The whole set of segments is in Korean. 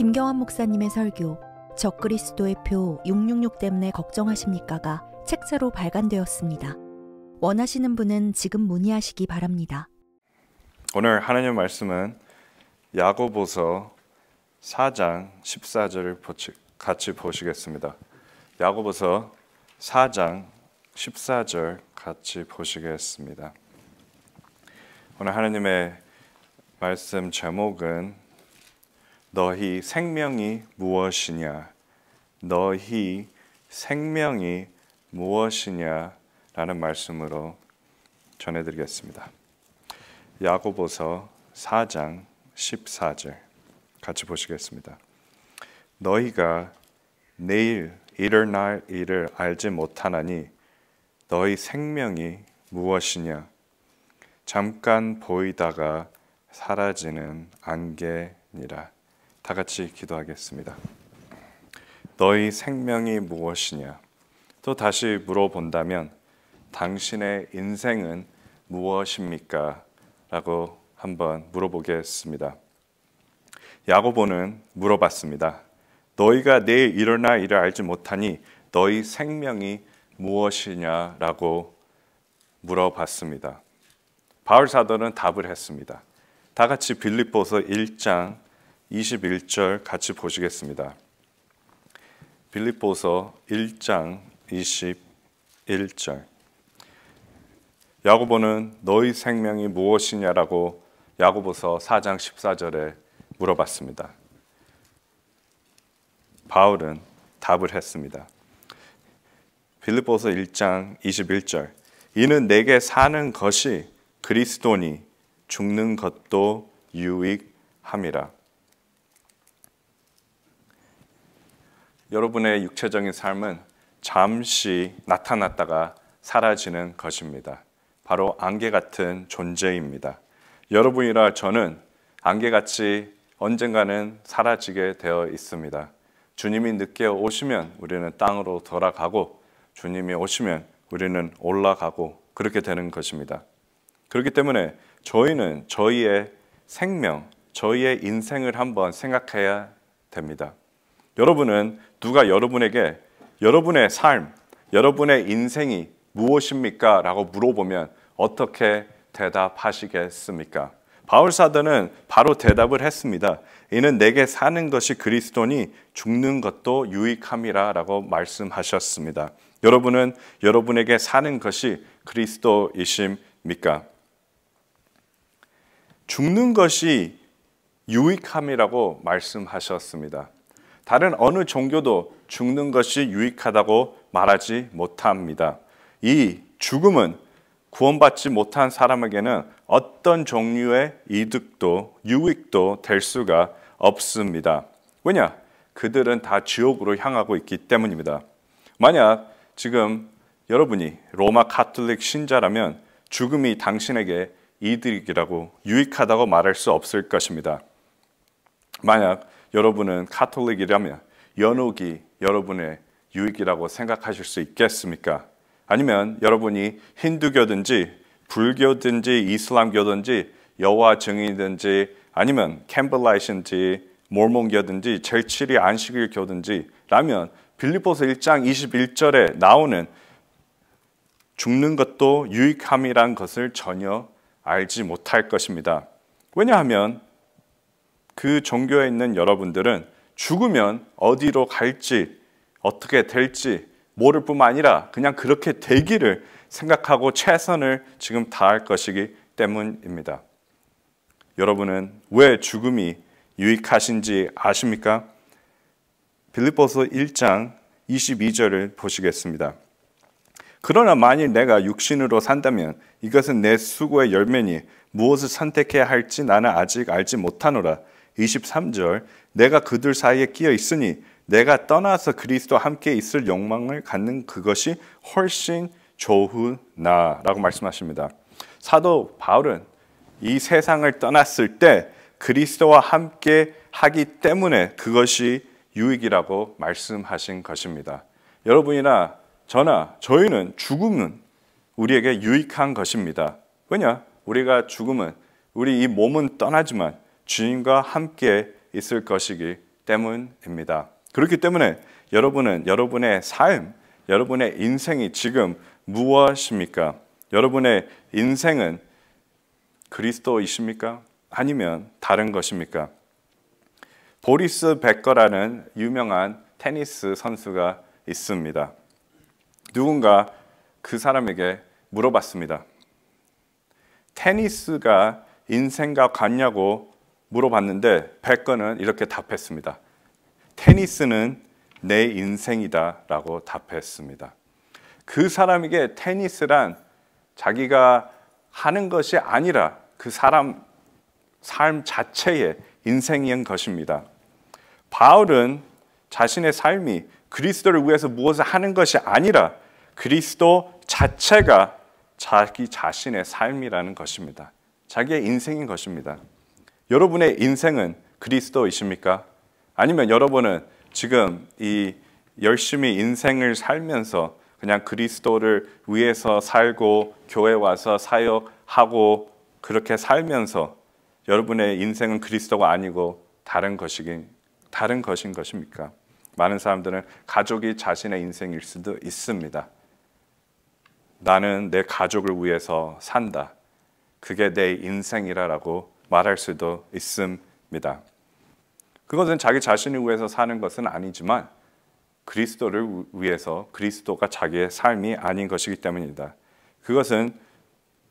김경환 목사님의 설교 적그리스도의 표 666 때문에 걱정하십니까가 책자로 발간되었습니다. 원하시는 분은 지금 문의하시기 바랍니다. 오늘 하나님의 말씀은 야고보서 4장 14절을 같이 보시겠습니다. 야고보서 4장 14절 같이 보시겠습니다. 오늘 하나님의 말씀 제목은 너희 생명이 무엇이냐? 너희 생명이 무엇이냐? 라는 말씀으로 전해드리겠습니다. 야고보서 4장 14절 같이 보시겠습니다. 너희가 내일 일어날 일을 알지 못하나니 너희 생명이 무엇이냐? 잠깐 보이다가 사라지는 안개니라. 다 같이 기도하겠습니다. 너희 생명이 무엇이냐? 또 다시 물어본다면 당신의 인생은 무엇입니까? 라고 한번 물어보겠습니다. 야고보는 물어봤습니다. 너희가 내일 일어날 일을 알지 못하니 너희 생명이 무엇이냐라고 물어봤습니다. 바울 사도는 답을 했습니다. 다 같이 빌립보서 1장 21절 같이 보시겠습니다. 빌립보서 1장 21절. 야고보는 너희 생명이 무엇이냐라고 야고보서 4장 14절에 물어봤습니다. 바울은 답을 했습니다. 빌립보서 1장 21절. 이는 내게 사는 것이 그리스도니 죽는 것도 유익함이라. 여러분의 육체적인 삶은 잠시 나타났다가 사라지는 것입니다. 바로 안개 같은 존재입니다. 여러분이나 저는 안개같이 언젠가는 사라지게 되어 있습니다. 주님이 늦게 오시면 우리는 땅으로 돌아가고 주님이 오시면 우리는 올라가고 그렇게 되는 것입니다. 그렇기 때문에 저희는 저희의 생명, 저희의 인생을 한번 생각해야 됩니다. 여러분은 누가 여러분에게 여러분의 삶, 여러분의 인생이 무엇입니까? 라고 물어보면 어떻게 대답하시겠습니까? 바울 사도는 바로 대답을 했습니다. 이는 내게 사는 것이 그리스도니 죽는 것도 유익함이라 라고 말씀하셨습니다. 여러분은 여러분에게 사는 것이 그리스도이십니까? 죽는 것이 유익함이라고 말씀하셨습니다. 다른 어느 종교도 죽는 것이 유익하다고 말하지 못합니다. 이 죽음은 구원받지 못한 사람에게는 어떤 종류의 이득도 유익도 될 수가 없습니다. 왜냐? 그들은 다 지옥으로 향하고 있기 때문입니다. 만약 지금 여러분이 로마 가톨릭 신자라면 죽음이 당신에게 이득이라고 유익하다고 말할 수 없을 것입니다. 만약 여러분은 가톨릭이라면 연옥이 여러분의 유익이라고 생각하실 수 있겠습니까? 아니면 여러분이 힌두교든지 불교든지 이슬람교든지 여호와 증인이든지 아니면 캠벨라이트든지 모르몬교든지 제7위 안식일교든지 라면 빌립보서 1장 21절에 나오는 죽는 것도 유익함이란 것을 전혀 알지 못할 것입니다. 왜냐하면 그 종교에 있는 여러분들은 죽으면 어디로 갈지 어떻게 될지 모를 뿐만 아니라 그냥 그렇게 되기를 생각하고 최선을 지금 다할 것이기 때문입니다. 여러분은 왜 죽음이 유익하신지 아십니까? 빌립보서 1장 22절을 보시겠습니다. 그러나 만일 내가 육신으로 산다면 이것은 내 수고의 열매니 무엇을 선택해야 할지 나는 아직 알지 못하노라. 23절 내가 그들 사이에 끼어 있으니 내가 떠나서 그리스도와 함께 있을 욕망을 갖는 그것이 훨씬 좋으나라고 말씀하십니다. 사도 바울은 이 세상을 떠났을 때 그리스도와 함께 하기 때문에 그것이 유익이라고 말씀하신 것입니다. 여러분이나 저나 저희는 죽음은 우리에게 유익한 것입니다. 왜냐? 우리가 죽으면 우리 이 몸은 떠나지만 주님과 함께 있을 것이기 때문입니다. 그렇기 때문에 여러분은 여러분의 삶, 여러분의 인생이 지금 무엇입니까? 여러분의 인생은 그리스도이십니까? 아니면 다른 것입니까? 보리스 베커라는 유명한 테니스 선수가 있습니다. 누군가 그 사람에게 물어봤습니다. 테니스가 인생과 같냐고 물어봤는데 베커는 이렇게 답했습니다. 테니스는 내 인생이다 라고 답했습니다. 그 사람에게 테니스란 자기가 하는 것이 아니라 그 사람 삶 자체의 인생인 것입니다. 바울은 자신의 삶이 그리스도를 위해서 무엇을 하는 것이 아니라 그리스도 자체가 자기 자신의 삶이라는 것입니다. 자기의 인생인 것입니다. 여러분의 인생은 그리스도이십니까? 아니면 여러분은 지금 이 열심히 인생을 살면서 그냥 그리스도를 위해서 살고 교회 와서 사역하고 그렇게 살면서 여러분의 인생은 그리스도가 아니고 다른 것인 것입니까? 많은 사람들은 가족이 자신의 인생일 수도 있습니다. 나는 내 가족을 위해서 산다. 그게 내 인생이라고 말할 수도 있습니다. 그것은 자기 자신을 위해서 사는 것은 아니지만 그리스도를 위해서 그리스도가 자기의 삶이 아닌 것이기 때문입니다. 그것은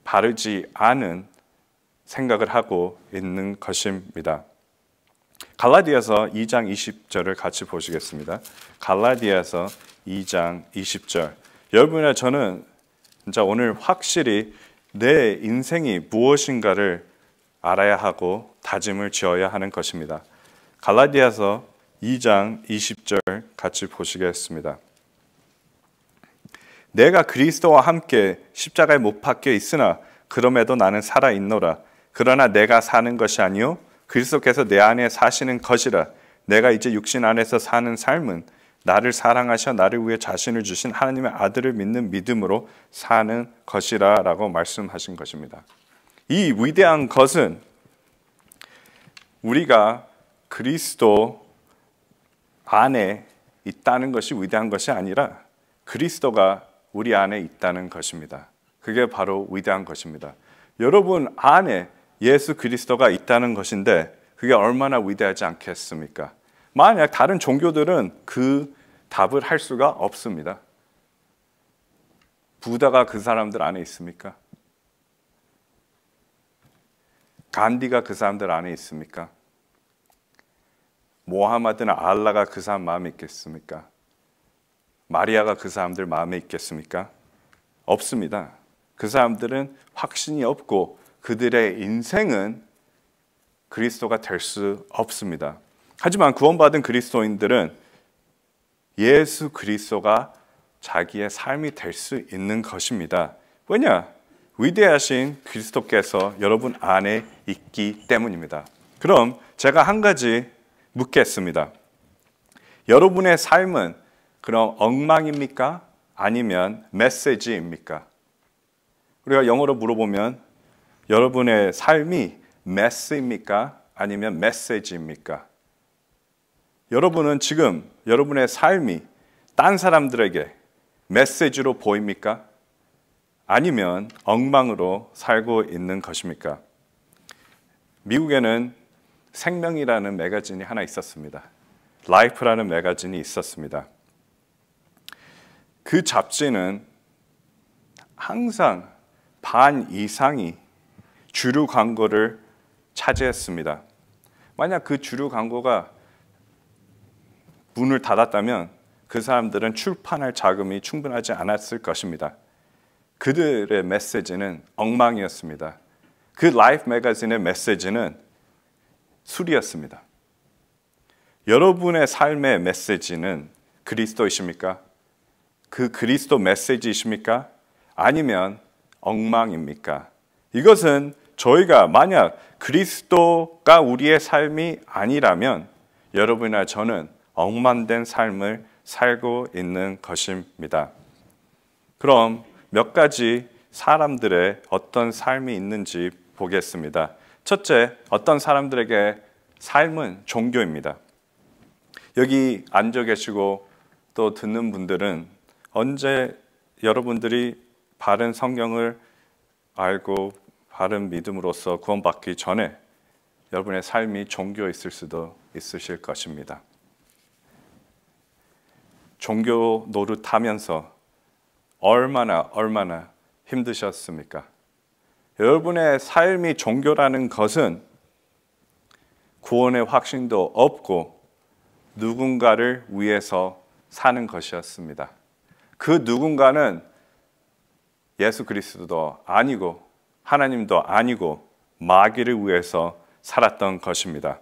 바르지 않은 생각을 하고 있는 것입니다. 갈라디아서 2장 20절을 같이 보시겠습니다. 갈라디아서 2장 20절. 여러분이나 저는 진짜 오늘 확실히 내 인생이 무엇인가를 알아야 하고 다짐을 지어야 하는 것입니다. 갈라디아서 2장 20절 같이 보시겠습니다. 내가 그리스도와 함께 십자가에 못 박혀 있으나 그럼에도 나는 살아 있노라. 그러나 내가 사는 것이 아니요 그리스도께서 내 안에 사시는 것이라. 내가 이제 육신 안에서 사는 삶은 나를 사랑하셔 나를 위해 자신을 주신 하나님의 아들을 믿는 믿음으로 사는 것이라 라고 말씀하신 것입니다. 이 위대한 것은 우리가 그리스도 안에 있다는 것이 위대한 것이 아니라 그리스도가 우리 안에 있다는 것입니다. 그게 바로 위대한 것입니다. 여러분 안에 예수 그리스도가 있다는 것인데 그게 얼마나 위대하지 않겠습니까? 만약 다른 종교들은 그 답을 할 수가 없습니다. 부다가 그 사람들 안에 있습니까? 간디가 그 사람들 안에 있습니까? 모하마드나 알라가 그 사람 마음에 있겠습니까? 마리아가 그 사람들 마음에 있겠습니까? 없습니다. 그 사람들은 확신이 없고 그들의 인생은 그리스도가 될 수 없습니다. 하지만 구원받은 그리스도인들은 예수 그리스도가 자기의 삶이 될 수 있는 것입니다. 왜냐? 위대하신 그리스도께서 여러분 안에 있기 때문입니다. 그럼 제가 한 가지 묻겠습니다. 여러분의 삶은 그럼 엉망입니까? 아니면 메시지입니까? 우리가 영어로 물어보면 여러분의 삶이 메스입니까? 아니면 메시지입니까? 여러분은 지금 여러분의 삶이 딴 사람들에게 메시지로 보입니까? 아니면 엉망으로 살고 있는 것입니까? 미국에는 생명이라는 매거진이 하나 있었습니다. 라이프라는 매거진이 있었습니다. 그 잡지는 항상 반 이상이 주류 광고를 차지했습니다. 만약 그 주류 광고가 문을 닫았다면 그 사람들은 출판할 자금이 충분하지 않았을 것입니다. 그들의 메시지는 엉망이었습니다. 그 라이프 매거진의 메시지는 술이었습니다. 여러분의 삶의 메시지는 그리스도이십니까? 그 그리스도 메시지이십니까? 아니면 엉망입니까? 이것은 저희가 만약 그리스도가 우리의 삶이 아니라면 여러분이나 저는 엉망된 삶을 살고 있는 것입니다. 그럼 몇 가지 사람들의 어떤 삶이 있는지 보겠습니다. 첫째, 어떤 사람들에게 삶은 종교입니다. 여기 앉아 계시고 또 듣는 분들은 언제 여러분들이 바른 성경을 알고 바른 믿음으로써 구원받기 전에 여러분의 삶이 종교에 있을 수도 있으실 것입니다. 종교 노릇하면서 얼마나 힘드셨습니까? 여러분의 삶이 종교라는 것은 구원의 확신도 없고 누군가를 위해서 사는 것이었습니다. 그 누군가는 예수 그리스도도 아니고 하나님도 아니고 마귀를 위해서 살았던 것입니다.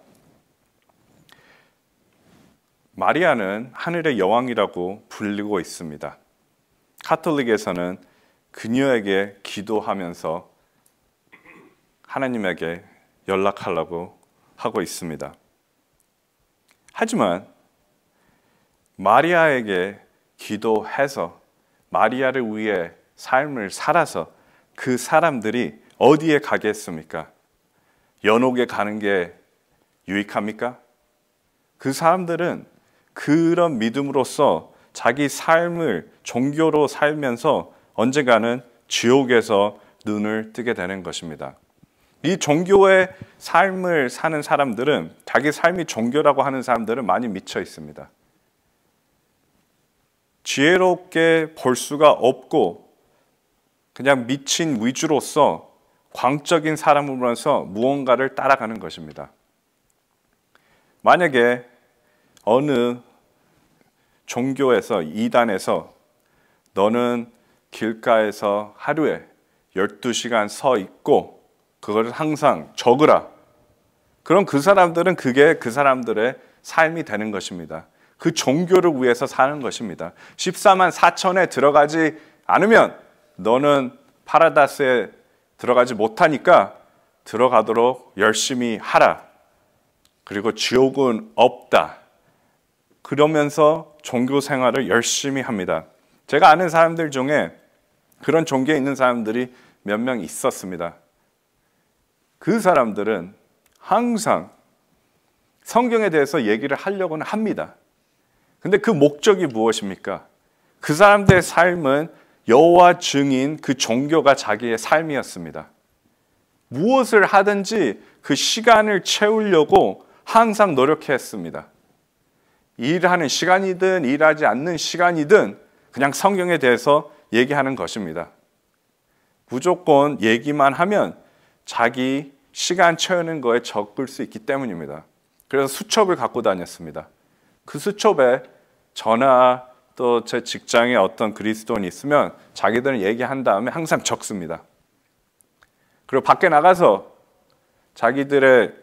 마리아는 하늘의 여왕이라고 불리고 있습니다. 가톨릭에서는 그녀에게 기도하면서 하나님에게 연락하려고 하고 있습니다. 하지만 마리아에게 기도해서 마리아를 위해 삶을 살아서 그 사람들이 어디에 가겠습니까? 연옥에 가는 게 유익합니까? 그 사람들은 그런 믿음으로써 자기 삶을 종교로 살면서 언젠가는 지옥에서 눈을 뜨게 되는 것입니다. 이 종교의 삶을 사는 사람들은, 자기 삶이 종교라고 하는 사람들은 많이 미쳐 있습니다. 지혜롭게 볼 수가 없고 그냥 미친 위주로서 광적인 사람으로서 무언가를 따라가는 것입니다. 만약에 어느 종교에서, 이단에서 너는 길가에서 하루에 12시간 서 있고 그걸 항상 적으라, 그럼 그 사람들은 그게 그 사람들의 삶이 되는 것입니다. 그 종교를 위해서 사는 것입니다. 14만 4천에 들어가지 않으면 너는 파라다스에 들어가지 못하니까 들어가도록 열심히 하라. 그리고 지옥은 없다. 그러면서 종교 생활을 열심히 합니다. 제가 아는 사람들 중에 그런 종교에 있는 사람들이 몇 명 있었습니다. 그 사람들은 항상 성경에 대해서 얘기를 하려고는 합니다. 근데 그 목적이 무엇입니까? 그 사람들의 삶은 여호와 증인 그 종교가 자기의 삶이었습니다. 무엇을 하든지 그 시간을 채우려고 항상 노력했습니다. 일하는 시간이든 일하지 않는 시간이든 그냥 성경에 대해서 얘기하는 것입니다. 무조건 얘기만 하면 자기 시간 채우는 거에 적을 수 있기 때문입니다. 그래서 수첩을 갖고 다녔습니다. 그 수첩에 저나 또 제 직장에 어떤 그리스도인이 있으면 자기들은 얘기한 다음에 항상 적습니다. 그리고 밖에 나가서 자기들의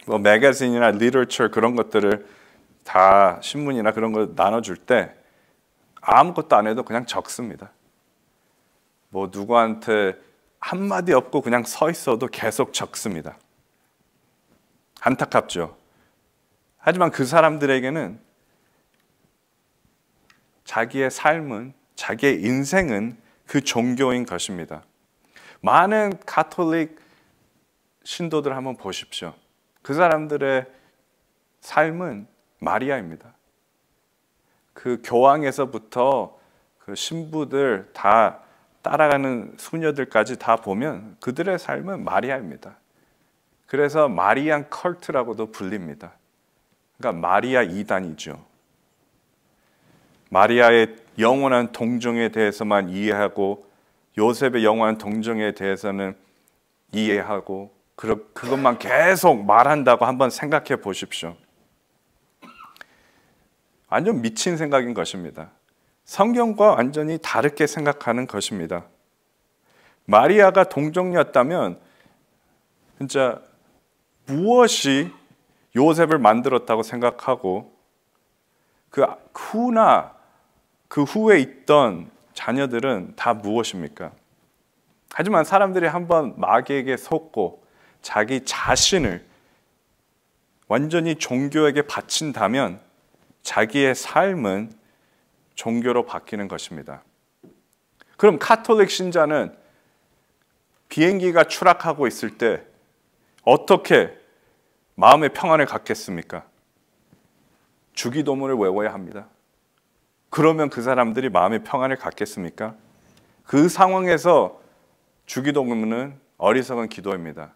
뭐 매거진이나 리터처 그런 것들을 다 신문이나 그런 걸 나눠줄 때 아무것도 안 해도 그냥 적습니다. 뭐 누구한테 한마디 없고 그냥 서 있어도 계속 적습니다. 안타깝죠. 하지만 그 사람들에게는 자기의 삶은, 자기의 인생은 그 종교인 것입니다. 많은 가톨릭 신도들 한번 보십시오. 그 사람들의 삶은 마리아입니다. 그 교황에서부터 그 신부들 다 따라가는 수녀들까지 다 보면 그들의 삶은 마리아입니다. 그래서 마리안 컬트라고도 불립니다. 그러니까 마리아 이단이죠. 마리아의 영원한 동정에 대해서만 이해하고 요셉의 영원한 동정에 대해서는 이해하고 그것만 계속 말한다고 한번 생각해 보십시오. 완전 미친 생각인 것입니다. 성경과 완전히 다르게 생각하는 것입니다. 마리아가 동정녀였다면 진짜 무엇이 요셉을 만들었다고 생각하고 그 후에 있던 자녀들은 다 무엇입니까? 하지만 사람들이 한번 마귀에게 속고 자기 자신을 완전히 종교에게 바친다면 자기의 삶은 종교로 바뀌는 것입니다. 그럼 가톨릭 신자는 비행기가 추락하고 있을 때 어떻게 마음의 평안을 갖겠습니까? 주기도문을 외워야 합니다. 그러면 그 사람들이 마음의 평안을 갖겠습니까? 그 상황에서 주기도문은 어리석은 기도입니다.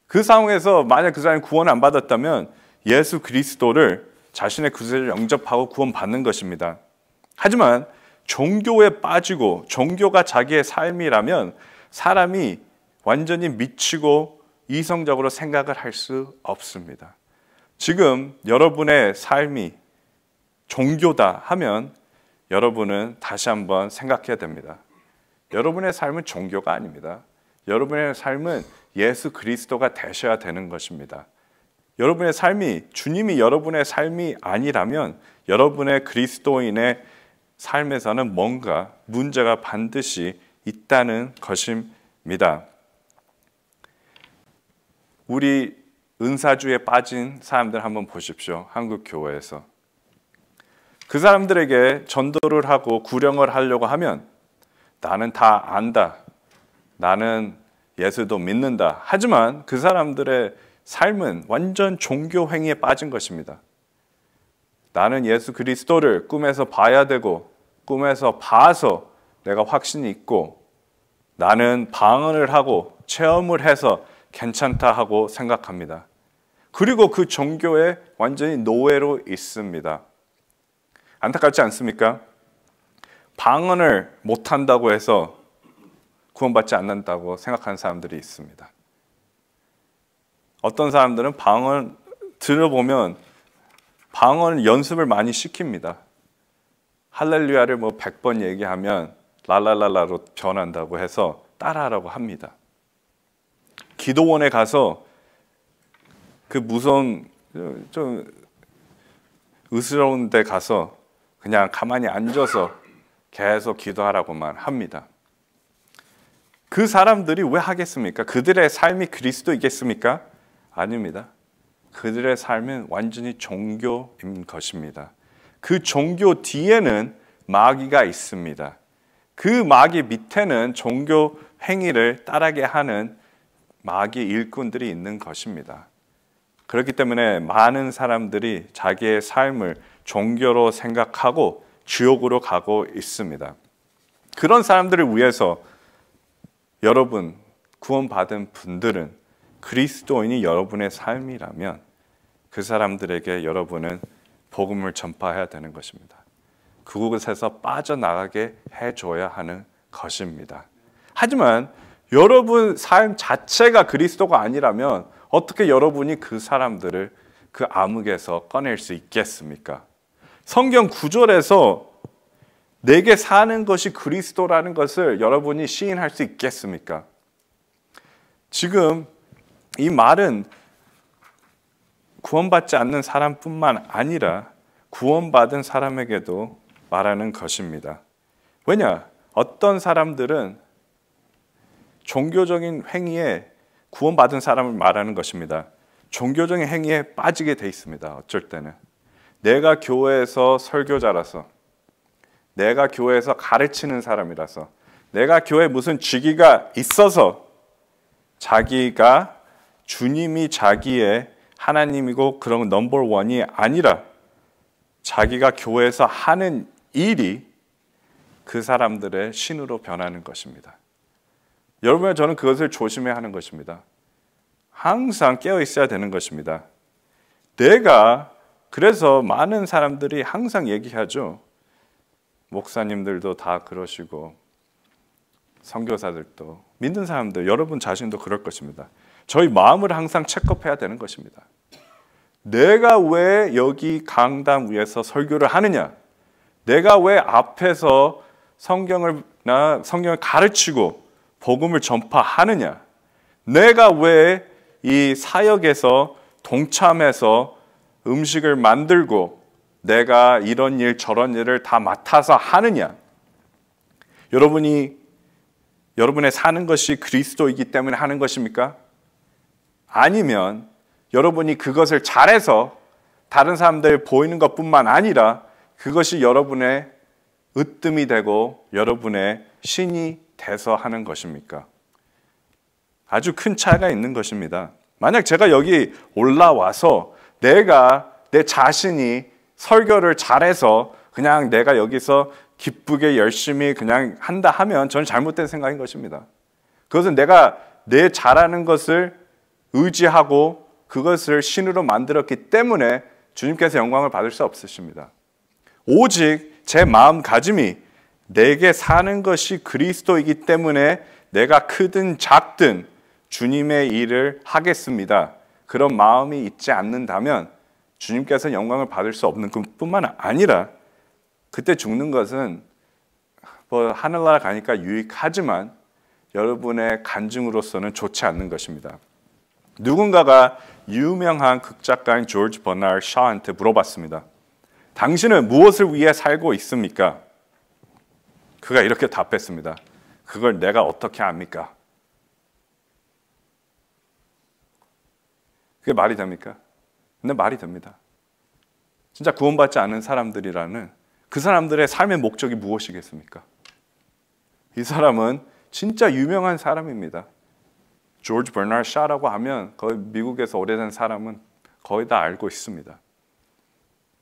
그 상황에서 만약 그 사람이 구원 안 받았다면 예수 그리스도를 자신의 구세주로 영접하고 구원받는 것입니다. 하지만 종교에 빠지고 종교가 자기의 삶이라면 사람이 완전히 미치고 이성적으로 생각을 할 수 없습니다. 지금 여러분의 삶이 종교다 하면 여러분은 다시 한번 생각해야 됩니다. 여러분의 삶은 종교가 아닙니다. 여러분의 삶은 예수 그리스도가 되셔야 되는 것입니다. 여러분의 삶이 주님이 여러분의 삶이 아니라면 여러분의 그리스도인의 삶에서는 뭔가 문제가 반드시 있다는 것입니다. 우리 은사주에 빠진 사람들 한번 보십시오. 한국 교회에서. 그 사람들에게 전도를 하고 구령을 하려고 하면 나는 다 안다. 나는 예수도 믿는다. 하지만 그 사람들의 삶은 완전 종교 행위에 빠진 것입니다. 나는 예수 그리스도를 꿈에서 봐야 되고 꿈에서 봐서 내가 확신이 있고 나는 방언을 하고 체험을 해서 괜찮다 하고 생각합니다. 그리고 그 종교에 완전히 노예로 있습니다. 안타깝지 않습니까? 방언을 못한다고 해서 구원받지 않는다고 생각하는 사람들이 있습니다. 어떤 사람들은 방언 들어보면 방언 연습을 많이 시킵니다. 할렐루야를 100번 얘기하면 랄랄랄라로 변한다고 해서 따라하라고 합니다. 기도원에 가서 그 무서운 좀 으스러운 데 가서 그냥 가만히 앉아서 계속 기도하라고만 합니다. 그 사람들이 왜 하겠습니까? 그들의 삶이 그리스도이겠습니까? 아닙니다. 그들의 삶은 완전히 종교인 것입니다. 그 종교 뒤에는 마귀가 있습니다. 그 마귀 밑에는 종교 행위를 따르게 하는 마귀 일꾼들이 있는 것입니다. 그렇기 때문에 많은 사람들이 자기의 삶을 종교로 생각하고 지옥으로 가고 있습니다. 그런 사람들을 위해서 여러분, 구원받은 분들은 그리스도인이 여러분의 삶이라면 그 사람들에게 여러분은 복음을 전파해야 되는 것입니다. 그곳에서 빠져나가게 해줘야 하는 것입니다. 하지만 여러분 삶 자체가 그리스도가 아니라면 어떻게 여러분이 그 사람들을 그 암흑에서 꺼낼 수 있겠습니까? 성경 구절에서 내게 사는 것이 그리스도라는 것을 여러분이 시인할 수 있겠습니까? 지금 이 말은 구원받지 않는 사람뿐만 아니라 구원받은 사람에게도 말하는 것입니다. 왜냐? 어떤 사람들은 종교적인 행위에 구원받은 사람을 말하는 것입니다. 종교적인 행위에 빠지게 돼 있습니다. 어쩔 때는 내가 교회에서 설교자라서, 내가 교회에서 가르치는 사람이라서, 내가 교회에 무슨 직위가 있어서 자기가 주님이 자기의 하나님이고 그런 넘버원이 아니라 자기가 교회에서 하는 일이 그 사람들의 신으로 변하는 것입니다. 여러분, 저는 그것을 조심해야 하는 것입니다. 항상 깨어 있어야 되는 것입니다. 그래서 많은 사람들이 항상 얘기하죠. 목사님들도 다 그러시고 선교사들도, 믿는 사람들, 여러분 자신도 그럴 것입니다. 저희 마음을 항상 체크업해야 되는 것입니다. 내가 왜 여기 강단 위에서 설교를 하느냐? 내가 왜 앞에서 성경을 가르치고 복음을 전파하느냐? 내가 왜 이 사역에서 동참해서 음식을 만들고 내가 이런 일 저런 일을 다 맡아서 하느냐? 여러분의 사는 것이 그리스도이기 때문에 하는 것입니까? 아니면 여러분이 그것을 잘해서 다른 사람들 보이는 것뿐만 아니라 그것이 여러분의 으뜸이 되고 여러분의 신이 돼서 하는 것입니까? 아주 큰 차이가 있는 것입니다. 만약 제가 여기 올라와서 내 자신이 설교를 잘해서 그냥 내가 여기서 기쁘게 열심히 그냥 한다 하면 저는 잘못된 생각인 것입니다. 그것은 내가 내 잘하는 것을 의지하고 그것을 신으로 만들었기 때문에 주님께서 영광을 받을 수 없으십니다. 오직 제 마음가짐이 내게 사는 것이 그리스도이기 때문에 내가 크든 작든 주님의 일을 하겠습니다. 그런 마음이 있지 않는다면 주님께서 영광을 받을 수 없는 것뿐만 아니라 그때 죽는 것은 뭐 하늘나라 가니까 유익하지만 여러분의 간증으로서는 좋지 않는 것입니다. 누군가가 유명한 극작가인 조지 버나드 샤한테 물어봤습니다. 당신은 무엇을 위해 살고 있습니까? 그가 이렇게 답했습니다. 그걸 내가 어떻게 압니까? 그게 말이 됩니까? 근데 말이 됩니다. 진짜 구원받지 않은 사람들이라는 그 사람들의 삶의 목적이 무엇이겠습니까? 이 사람은 진짜 유명한 사람입니다. 조지 버나드 샤라고 하면 거의 미국에서 오래된 사람은 거의 다 알고 있습니다.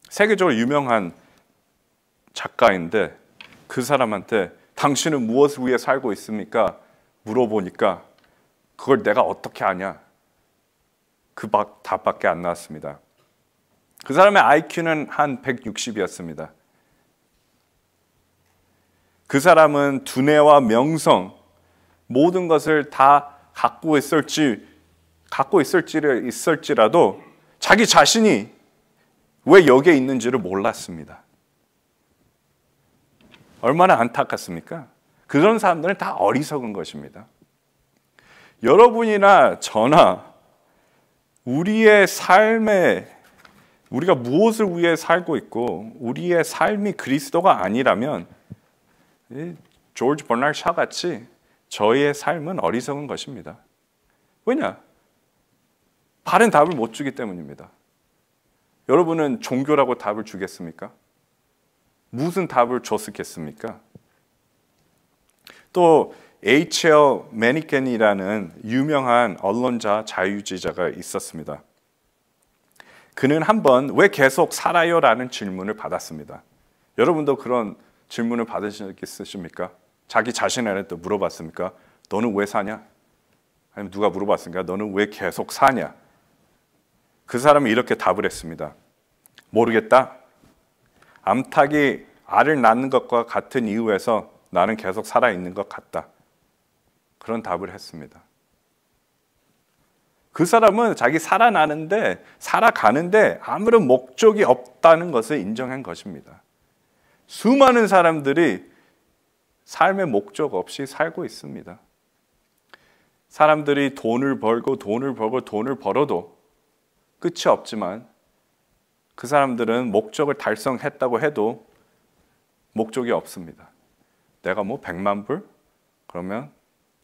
세계적으로 유명한 작가인데 그 사람한테 당신은 무엇을 위해 살고 있습니까? 물어보니까 그걸 내가 어떻게 아냐? 그 답밖에 안 나왔습니다. 그 사람의 IQ는 한 160이었습니다. 그 사람은 두뇌와 명성 모든 것을 다 갖고 있을지라도 자기 자신이 왜 여기에 있는지를 몰랐습니다. 얼마나 안타깝습니까? 그런 사람들은 다 어리석은 것입니다. 여러분이나 저나 우리의 삶에 우리가 무엇을 위해 살고 있고 우리의 삶이 그리스도가 아니라면 조지 버나드 샤 같이 저희의 삶은 어리석은 것입니다. 왜냐? 바른 답을 못 주기 때문입니다. 여러분은 종교라고 답을 주겠습니까? 무슨 답을 줬겠습니까? 또 H.L. 메니켄이라는 유명한 언론자 자유주의자가 있었습니다. 그는 한번 왜 계속 살아요? 라는 질문을 받았습니다. 여러분도 그런 질문을 받으신 적 있으십니까? 자기 자신한테 물어봤습니까? 너는 왜 사냐? 아니면 누가 물어봤습니까? 너는 왜 계속 사냐? 그 사람이 이렇게 답을 했습니다. 모르겠다. 암탉이 알을 낳는 것과 같은 이유에서 나는 계속 살아있는 것 같다. 그런 답을 했습니다. 그 사람은 자기 살아가는데 아무런 목적이 없다는 것을 인정한 것입니다. 수많은 사람들이 삶의 목적 없이 살고 있습니다. 사람들이 돈을 벌어도 끝이 없지만 그 사람들은 목적을 달성했다고 해도 목적이 없습니다. 내가 뭐 100만 불? 그러면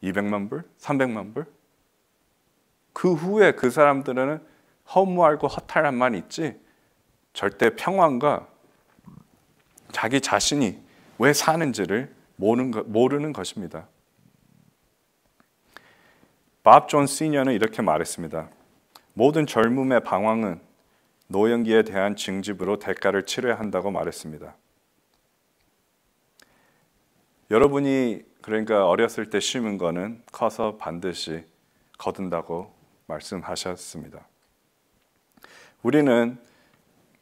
200만 불? 300만 불? 그 후에 그 사람들은 허무하고 허탈함만 있지 절대 평안과 자기 자신이 왜 사는지를 모르는 것입니다. 밥 존 시니어는 이렇게 말했습니다. 모든 젊음의 방황은 노년기에 대한 징집으로 대가를 치러야 한다고 말했습니다. 여러분이 그러니까 어렸을 때 심은 거는 커서 반드시 거둔다고 말씀하셨습니다. 우리는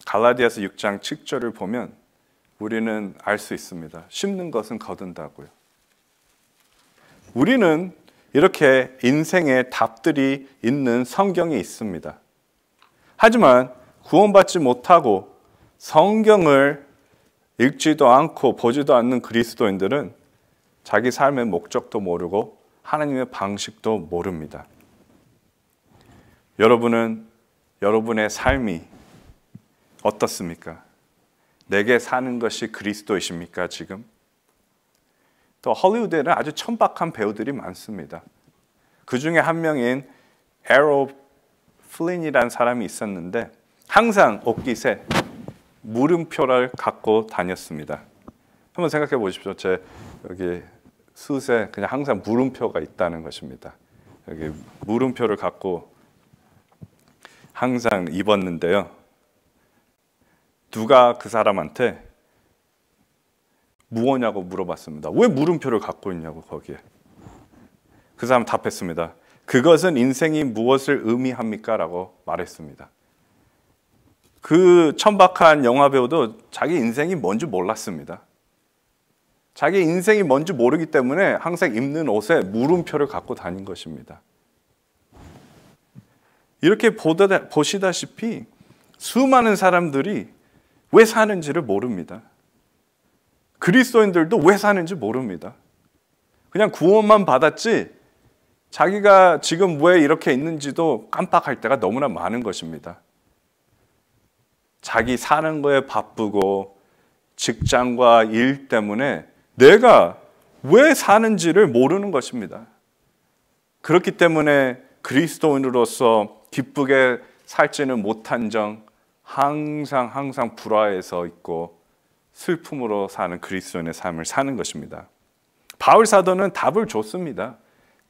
갈라디아서 6장 7절을 보면 우리는 알 수 있습니다. 심는 것은 거둔다고요. 우리는 이렇게 인생의 답들이 있는 성경이 있습니다. 하지만 구원받지 못하고 성경을 읽지도 않고 보지도 않는 그리스도인들은 자기 삶의 목적도 모르고 하나님의 방식도 모릅니다. 여러분은 여러분의 삶이 어떻습니까? 내게 사는 것이 그리스도이십니까 지금? 또 헐리우드에는 아주 천박한 배우들이 많습니다. 그 중에 한 명인 에로 플린이라는 사람이 있었는데 항상 옷깃에 물음표를 갖고 다녔습니다. 한번 생각해 보십시오. 제 여기 숱에 그냥 항상 물음표가 있다는 것입니다. 여기 물음표를 갖고 항상 입었는데요. 누가 그 사람한테 무엇냐고 물어봤습니다. 왜 물음표를 갖고 있냐고 거기에. 그 사람 답했습니다. 그것은 인생이 무엇을 의미합니까? 라고 말했습니다. 그 천박한 영화배우도 자기 인생이 뭔지 몰랐습니다. 자기 인생이 뭔지 모르기 때문에 항상 입는 옷에 물음표를 갖고 다닌 것입니다. 이렇게 보시다시피 수많은 사람들이 왜 사는지를 모릅니다. 그리스도인들도 왜 사는지 모릅니다. 그냥 구원만 받았지 자기가 지금 왜 이렇게 있는지도 깜빡할 때가 너무나 많은 것입니다. 자기 사는 거에 바쁘고 직장과 일 때문에 내가 왜 사는지를 모르는 것입니다. 그렇기 때문에 그리스도인으로서 기쁘게 살지는 못한 점 항상 불화해서 있고 슬픔으로 사는 그리스도인의 삶을 사는 것입니다. 바울 사도는 답을 줬습니다.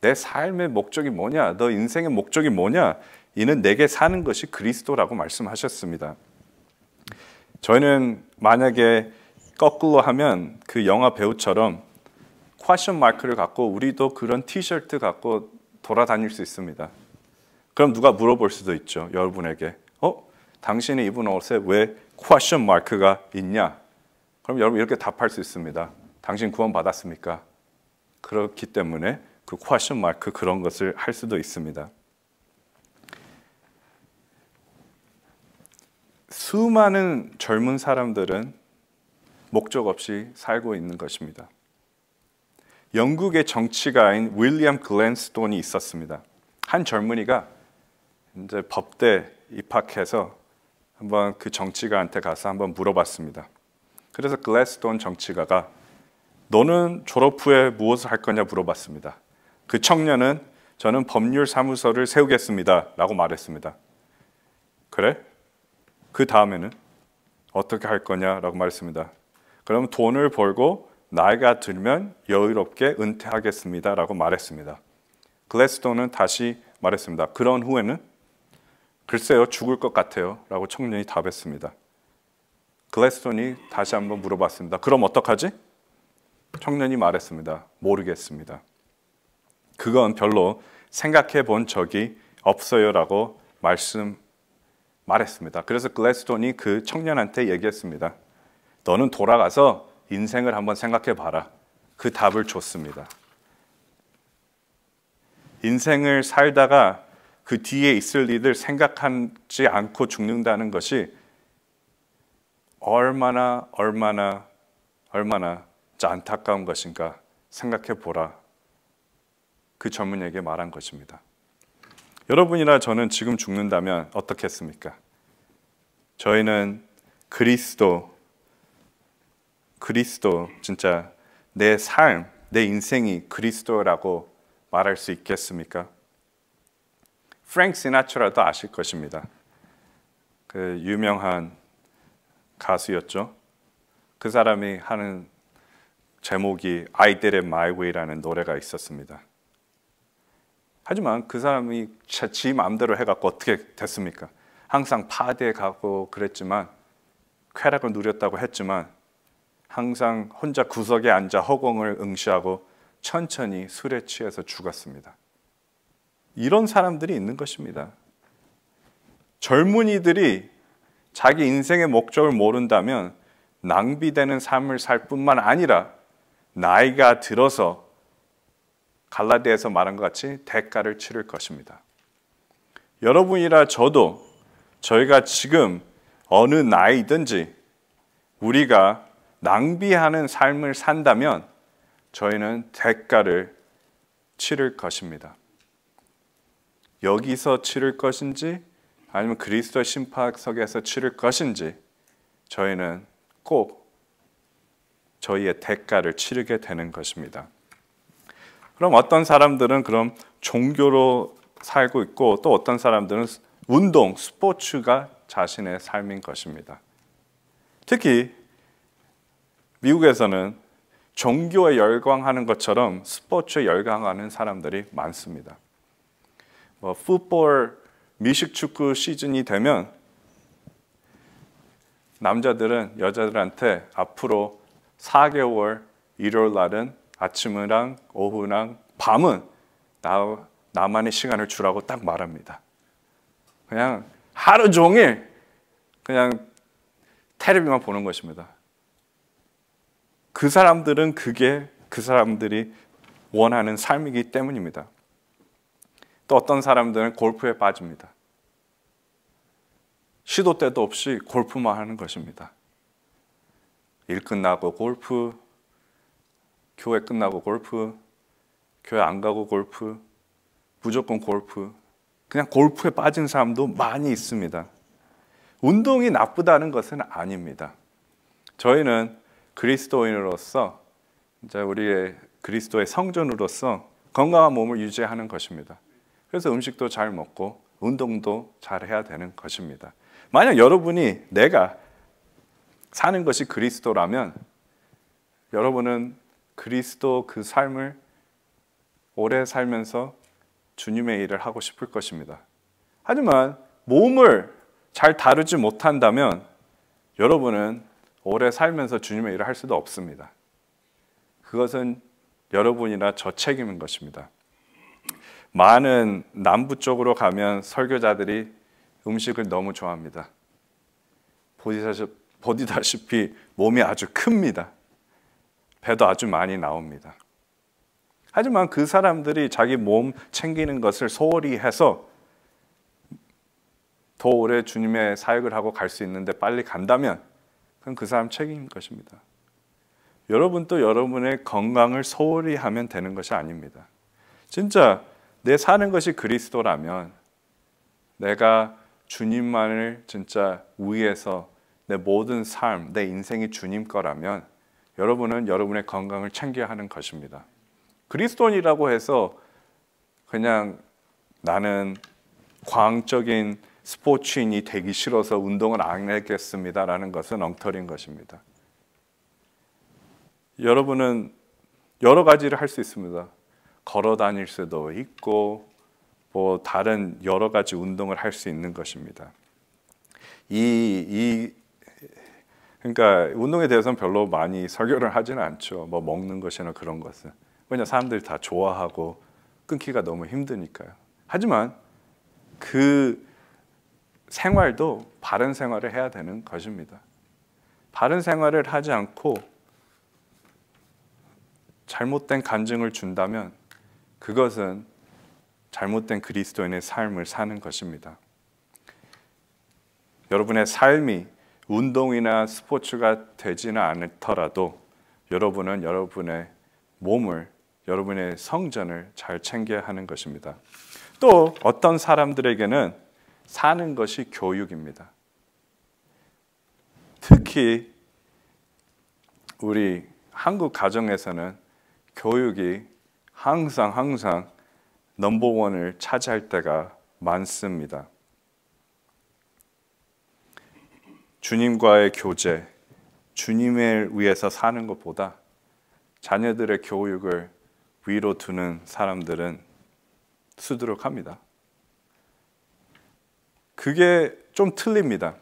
내 삶의 목적이 뭐냐? 너 인생의 목적이 뭐냐? 이는 내게 사는 것이 그리스도라고 말씀하셨습니다. 저희는 만약에 거꾸로 하면 그 영화 배우처럼 퀘스천 마크를 갖고 우리도 그런 티셔츠 갖고 돌아다닐 수 있습니다. 그럼 누가 물어볼 수도 있죠. 여러분에게 당신이 입은 옷에 왜 퀘스천 마크가 있냐? 그럼 여러분 이렇게 답할 수 있습니다. 당신 구원 받았습니까? 그렇기 때문에 그 퀘스천 마크 그런 것을 할 수도 있습니다. 수많은 젊은 사람들은 목적 없이 살고 있는 것입니다. 영국의 정치가인 윌리엄 글랜스톤이 있었습니다. 한 젊은이가 이제 법대 입학해서 한번 그 정치가한테 가서 한번 물어봤습니다. 그래서 글랜스톤 정치가가 너는 졸업 후에 무엇을 할 거냐 물어봤습니다. 그 청년은 저는 법률 사무소를 세우겠습니다 라고 말했습니다. 그래? 그 다음에는 어떻게 할 거냐라고 말했습니다. 그럼 돈을 벌고 나이가 들면 여유롭게 은퇴하겠습니다 라고 말했습니다. 글래스톤은 다시 말했습니다. 그런 후에는 글쎄요 죽을 것 같아요 라고 청년이 답했습니다. 글래스톤이 다시 한번 물어봤습니다. 그럼 어떡하지? 청년이 말했습니다. 모르겠습니다. 그건 별로 생각해 본 적이 없어요 라고 말했습니다. 그래서 글래스톤이 그 청년한테 얘기했습니다. 너는 돌아가서 인생을 한번 생각해 봐라. 그 답을 줬습니다. 인생을 살다가 그 뒤에 있을 일을 생각하지 않고 죽는다는 것이 얼마나 안타까운 것인가 생각해 보라. 그 젊은이에게 말한 것입니다. 여러분이나 저는 지금 죽는다면 어떻겠습니까? 저희는 그리스도 진짜 내 삶, 내 인생이 그리스도라고 말할 수 있겠습니까? 프랭크 시나트라도 아실 것입니다. 그 유명한 가수였죠. 그 사람이 하는 제목이 I Did It My Way라는 노래가 있었습니다. 하지만 그 사람이 지 마음대로 해갖고 어떻게 됐습니까? 항상 파티에 가고 그랬지만 쾌락을 누렸다고 했지만 항상 혼자 구석에 앉아 허공을 응시하고 천천히 술에 취해서 죽었습니다. 이런 사람들이 있는 것입니다. 젊은이들이 자기 인생의 목적을 모른다면 낭비되는 삶을 살 뿐만 아니라 나이가 들어서 갈라디아에서 말한 것 같이 대가를 치를 것입니다. 여러분이라 저도 저희가 지금 어느 나이든지 우리가 낭비하는 삶을 산다면 저희는 대가를 치를 것입니다. 여기서 치를 것인지 아니면 그리스도 심판석에서 치를 것인지 저희는 꼭 저희의 대가를 치르게 되는 것입니다. 그럼 어떤 사람들은 그럼 종교로 살고 있고 또 어떤 사람들은 운동, 스포츠가 자신의 삶인 것입니다. 특히 미국에서는 종교에 열광하는 것처럼 스포츠에 열광하는 사람들이 많습니다. 풋볼, 미식축구 시즌이 되면 남자들은 여자들한테 앞으로 4개월 일요일 날은 아침이랑 오후랑 밤은 나만의 시간을 주라고 딱 말합니다. 그냥 하루 종일 그냥 텔레비만 보는 것입니다. 그 사람들은 그게 그 사람들이 원하는 삶이기 때문입니다. 또 어떤 사람들은 골프에 빠집니다. 시도 때도 없이 골프만 하는 것입니다. 일 끝나고 골프, 교회 끝나고 골프, 교회 안 가고 골프, 무조건 골프. 그냥 골프에 빠진 사람도 많이 있습니다. 운동이 나쁘다는 것은 아닙니다. 저희는 그리스도인으로서 이제 우리의 그리스도의 성전으로서 건강한 몸을 유지하는 것입니다. 그래서 음식도 잘 먹고 운동도 잘 해야 되는 것입니다. 만약 여러분이 내가 사는 것이 그리스도라면 여러분은 그리스도 그 삶을 오래 살면서 주님의 일을 하고 싶을 것입니다. 하지만 몸을 잘 다루지 못한다면 여러분은 오래 살면서 주님의 일을 할 수도 없습니다. 그것은 여러분이나 저 책임인 것입니다. 많은 남부 쪽으로 가면 설교자들이 음식을 너무 좋아합니다. 보시다시피 몸이 아주 큽니다. 배도 아주 많이 나옵니다. 하지만 그 사람들이 자기 몸 챙기는 것을 소홀히 해서 더 오래 주님의 사역을 하고 갈 수 있는데 빨리 간다면 그건 그 사람 책임인 것입니다. 여러분도 여러분의 건강을 소홀히 하면 되는 것이 아닙니다. 진짜 내 사는 것이 그리스도라면 내가 주님만을 진짜 위해서 내 모든 삶, 내 인생이 주님 거라면 여러분은 여러분의 건강을 챙겨야 하는 것입니다. 그리스도인이라고 해서 그냥 나는 광적인 스포츠인이 되기 싫어서 운동을 안 하겠습니다라는 것은 엉터리인 것입니다. 여러분은 여러 가지를 할 수 있습니다. 걸어 다닐 수도 있고 뭐 다른 여러 가지 운동을 할 수 있는 것입니다. 그러니까 운동에 대해서는 별로 많이 설교를 하지는 않죠. 뭐 먹는 것이나 그런 것은. 왜냐 사람들이 다 좋아하고 끊기가 너무 힘드니까요. 하지만 그 생활도 바른 생활을 해야 되는 것입니다. 바른 생활을 하지 않고 잘못된 간증을 준다면 그것은 잘못된 그리스도인의 삶을 사는 것입니다. 여러분의 삶이 운동이나 스포츠가 되지는 않더라도 여러분은 여러분의 몸을, 여러분의 성전을 잘 챙겨야 하는 것입니다. 또 어떤 사람들에게는 사는 것이 교육입니다. 특히 우리 한국 가정에서는 교육이 항상 넘버원을 차지할 때가 많습니다. 주님과의 교제, 주님을 위해서 사는 것보다 자녀들의 교육을 위로 두는 사람들은 수두룩합니다. 그게 좀 틀립니다.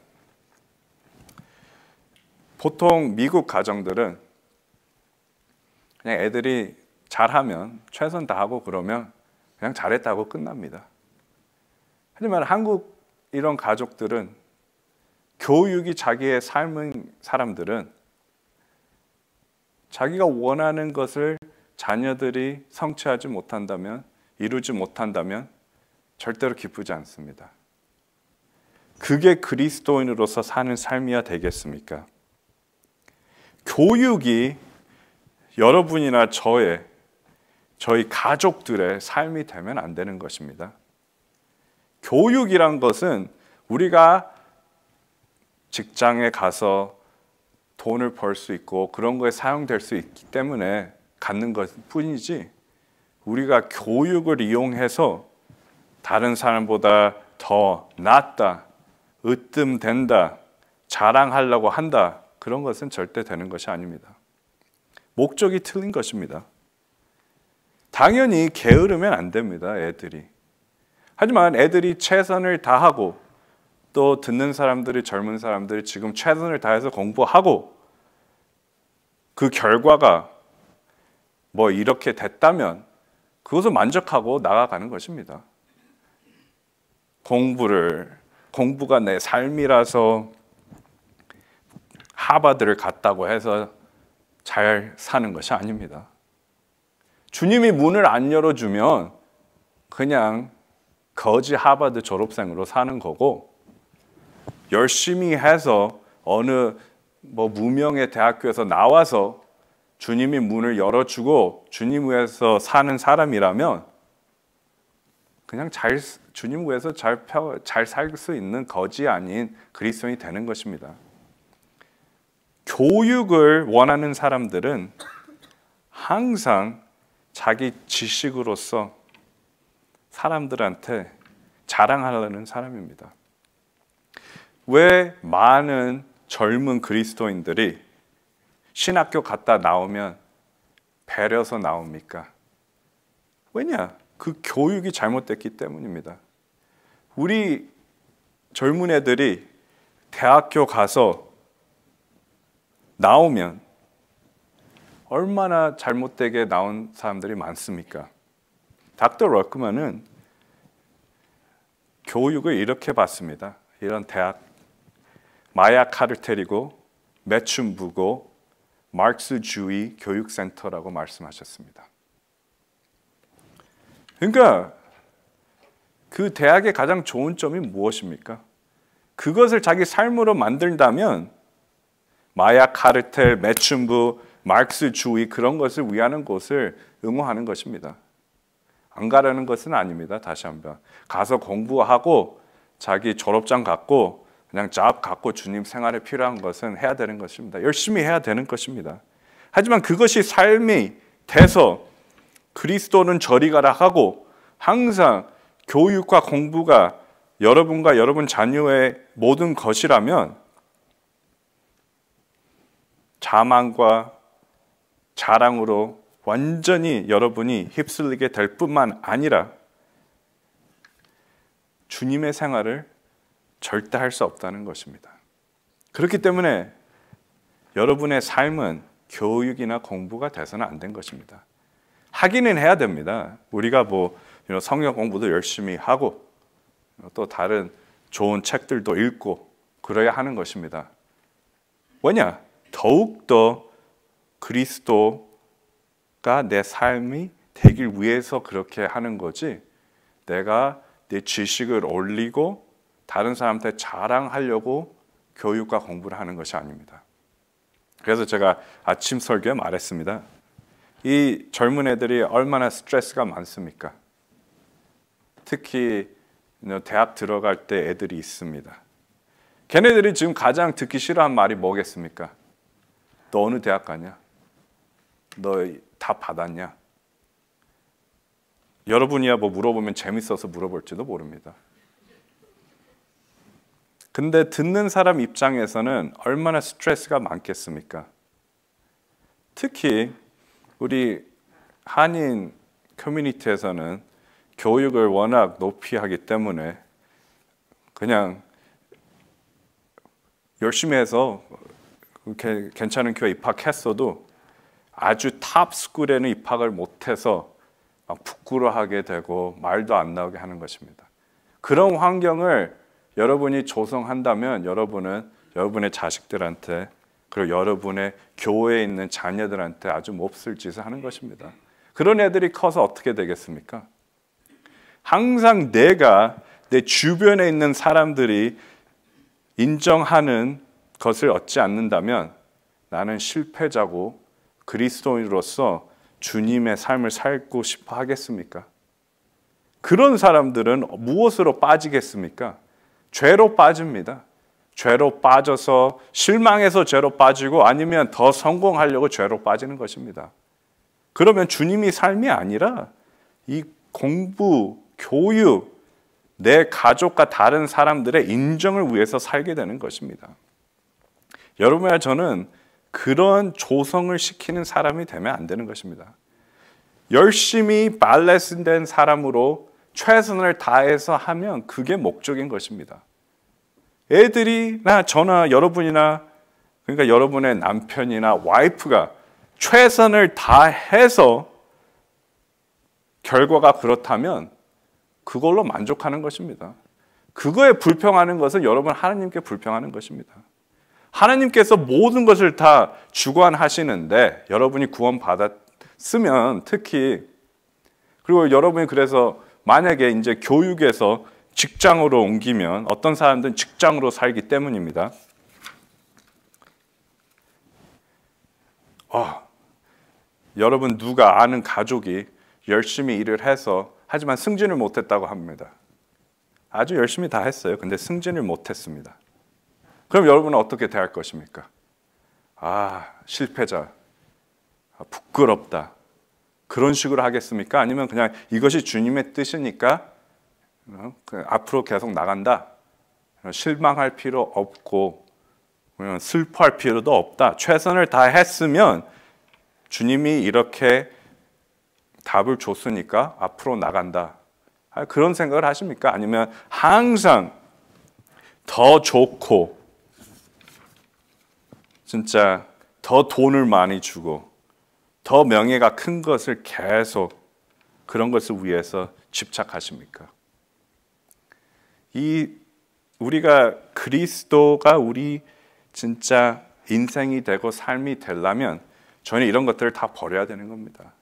보통 미국 가정들은 그냥 애들이 잘하면 최선 다하고 그러면 그냥 잘했다고 끝납니다. 하지만 한국 이런 가족들은 교육이 자기의 삶인 사람들은 자기가 원하는 것을 자녀들이 성취하지 못한다면, 이루지 못한다면 절대로 기쁘지 않습니다. 그게 그리스도인으로서 사는 삶이야 되겠습니까? 교육이 여러분이나 저희 가족들의 삶이 되면 안 되는 것입니다. 교육이란 것은 우리가 직장에 가서 돈을 벌 수 있고 그런 거에 사용될 수 있기 때문에 갖는 것 뿐이지, 우리가 교육을 이용해서 다른 사람보다 더 낫다, 으뜸된다, 자랑하려고 한다, 그런 것은 절대 되는 것이 아닙니다. 목적이 틀린 것입니다. 당연히 게으르면 안 됩니다, 애들이. 하지만 애들이 최선을 다하고 또 듣는 사람들이, 젊은 사람들이 지금 최선을 다해서 공부하고 그 결과가 뭐 이렇게 됐다면 그것을 만족하고 나아가는 것입니다. 공부가 내 삶이라서 하버드를 갔다고 해서 잘 사는 것이 아닙니다. 주님이 문을 안 열어주면 그냥 거지 하버드 졸업생으로 사는 거고, 열심히 해서 어느 무명의 대학교에서 나와서 주님이 문을 열어주고 주님 위해서 사는 사람이라면 그냥 주님 위해서 잘 살 수 있는 거지 아닌 그리스도인이 되는 것입니다. 교육을 원하는 사람들은 항상 자기 지식으로서 사람들한테 자랑하려는 사람입니다. 왜 많은 젊은 그리스도인들이 신학교 갔다 나오면 배려서 나옵니까? 왜냐? 그 교육이 잘못됐기 때문입니다. 우리 젊은 애들이 대학교 가서 나오면 얼마나 잘못되게 나온 사람들이 많습니까? 닥터 러크만은 교육을 이렇게 봤습니다. 이런 대학, 마야 카르텔이고 매춘부고 마르크스주의 교육센터라고 말씀하셨습니다. 그러니까 그 대학의 가장 좋은 점이 무엇입니까? 그것을 자기 삶으로 만든다면 마야 카르텔, 매춘부, 마르크스주의 그런 것을 위하는 곳을 응원하는 것입니다. 안 가려는 것은 아닙니다. 다시 한번 가서 공부하고 자기 졸업장 갖고 그냥 잡 갖고 주님 생활에 필요한 것은 해야 되는 것입니다. 열심히 해야 되는 것입니다. 하지만 그것이 삶이 돼서 그리스도는 저리 가라 하고 항상 교육과 공부가 여러분과 여러분 자녀의 모든 것이라면 자만과 자랑으로 완전히 여러분이 휩쓸리게 될 뿐만 아니라 주님의 생활을 절대 할 수 없다는 것입니다. 그렇기 때문에 여러분의 삶은 교육이나 공부가 돼서는 안 된 것입니다. 하기는 해야 됩니다. 우리가 성경 공부도 열심히 하고 또 다른 좋은 책들도 읽고 그래야 하는 것입니다. 왜냐? 더욱더 그리스도가 내 삶이 되길 위해서 그렇게 하는 거지, 내가 내 지식을 올리고 다른 사람한테 자랑하려고 교육과 공부를 하는 것이 아닙니다. 그래서 제가 아침 설교에 말했습니다. 이 젊은 애들이 얼마나 스트레스가 많습니까? 특히 대학 들어갈 때 애들이 있습니다. 걔네들이 지금 가장 듣기 싫어하는 말이 뭐겠습니까? 너 어느 대학 가냐? 너 다 받았냐? 여러분이야 물어보면 재밌어서 물어볼지도 모릅니다. 근데 듣는 사람 입장에서는 얼마나 스트레스가 많겠습니까? 특히 우리 한인 커뮤니티에서는 교육을 워낙 높이 하기 때문에 그냥 열심히 해서 괜찮은 교회 입학했어도 아주 탑 스쿨에는 입학을 못해서 막 부끄러워하게 되고 말도 안 나오게 하는 것입니다. 그런 환경을 여러분이 조성한다면 여러분은 여러분의 자식들한테 그리고 여러분의 교회에 있는 자녀들한테 아주 몹쓸 짓을 하는 것입니다. 그런 애들이 커서 어떻게 되겠습니까? 항상 내가 내 주변에 있는 사람들이 인정하는 것을 얻지 않는다면 나는 실패자고 그리스도인으로서 주님의 삶을 살고 싶어 하겠습니까? 그런 사람들은 무엇으로 빠지겠습니까? 죄로 빠집니다. 죄로 빠져서 실망해서 죄로 빠지고 아니면 더 성공하려고 죄로 빠지는 것입니다. 그러면 주님이 삶이 아니라 이 공부, 교육, 내 가족과 다른 사람들의 인정을 위해서 살게 되는 것입니다. 여러분과 저는 그런 조성을 시키는 사람이 되면 안 되는 것입니다. 열심히 발레스된 사람으로 최선을 다해서 하면 그게 목적인 것입니다. 애들이나 저나 여러분이나, 그러니까 여러분의 남편이나 와이프가 최선을 다해서 결과가 그렇다면 그걸로 만족하는 것입니다. 그거에 불평하는 것은 여러분 하나님께 불평하는 것입니다. 하나님께서 모든 것을 다 주관하시는데 여러분이 구원받았으면 특히, 그리고 여러분이 그래서 만약에 이제 교육에서 직장으로 옮기면 어떤 사람들은 직장으로 살기 때문입니다. 여러분 누가 아는 가족이 열심히 일을 해서 하지만 승진을 못했다고 합니다. 아주 열심히 다 했어요. 근데 승진을 못했습니다. 그럼 여러분은 어떻게 대할 것입니까? 실패자, 부끄럽다, 그런 식으로 하겠습니까? 아니면 그냥 이것이 주님의 뜻이니까 앞으로 계속 나간다, 실망할 필요 없고 슬퍼할 필요도 없다, 최선을 다했으면 주님이 이렇게 답을 줬으니까 앞으로 나간다, 그런 생각을 하십니까? 아니면 항상 더 좋고 진짜 더 돈을 많이 주고 더 명예가 큰 것을 계속 그런 것을 위해서 집착하십니까? 우리가 그리스도가 우리 진짜 인생이 되고 삶이 되려면 저는 이런 것들을 다 버려야 되는 겁니다.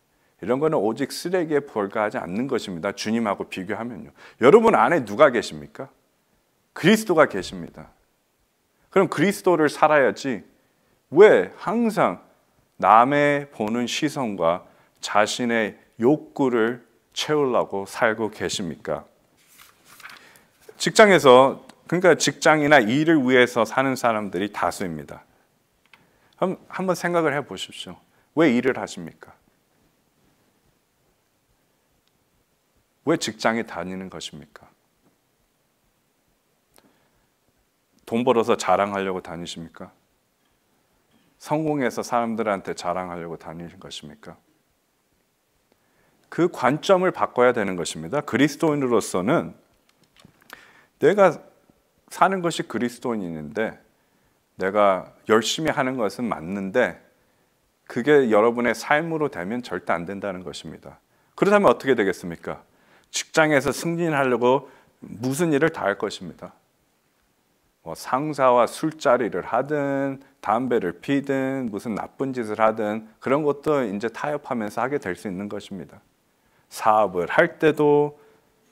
이런 거는 오직 쓰레기에 불과하지 않는 것입니다. 주님하고 비교하면요. 여러분 안에 누가 계십니까? 그리스도가 계십니다. 그럼 그리스도를 살아야지 왜 항상 남의 보는 시선과 자신의 욕구를 채우려고 살고 계십니까? 직장에서, 그러니까 직장이나 일을 위해서 사는 사람들이 다수입니다. 한번 생각을 해 보십시오. 왜 일을 하십니까? 왜 직장에 다니는 것입니까? 돈 벌어서 자랑하려고 다니십니까? 성공해서 사람들한테 자랑하려고 다니는 것입니까? 그 관점을 바꿔야 되는 것입니다. 그리스도인으로서는 내가 사는 것이 그리스도인인데 내가 열심히 하는 것은 맞는데 그게 여러분의 삶으로 되면 절대 안 된다는 것입니다. 그렇다면 어떻게 되겠습니까? 직장에서 승진하려고 무슨 일을 다 할 것입니다. 상사와 술자리를 하든 담배를 피든 무슨 나쁜 짓을 하든 그런 것도 이제 타협하면서 하게 될 수 있는 것입니다. 사업을 할 때도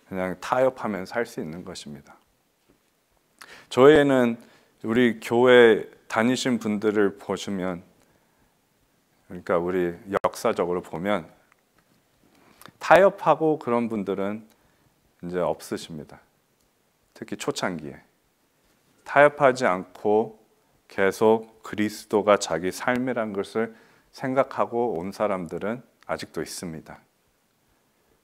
그냥 타협하면서 할 수 있는 것입니다. 저희는 우리 교회 다니신 분들을 보시면, 그러니까 우리 역사적으로 보면 타협하고 그런 분들은 이제 없으십니다. 특히 초창기에 타협하지 않고 계속 그리스도가 자기 삶이란 것을 생각하고 온 사람들은 아직도 있습니다.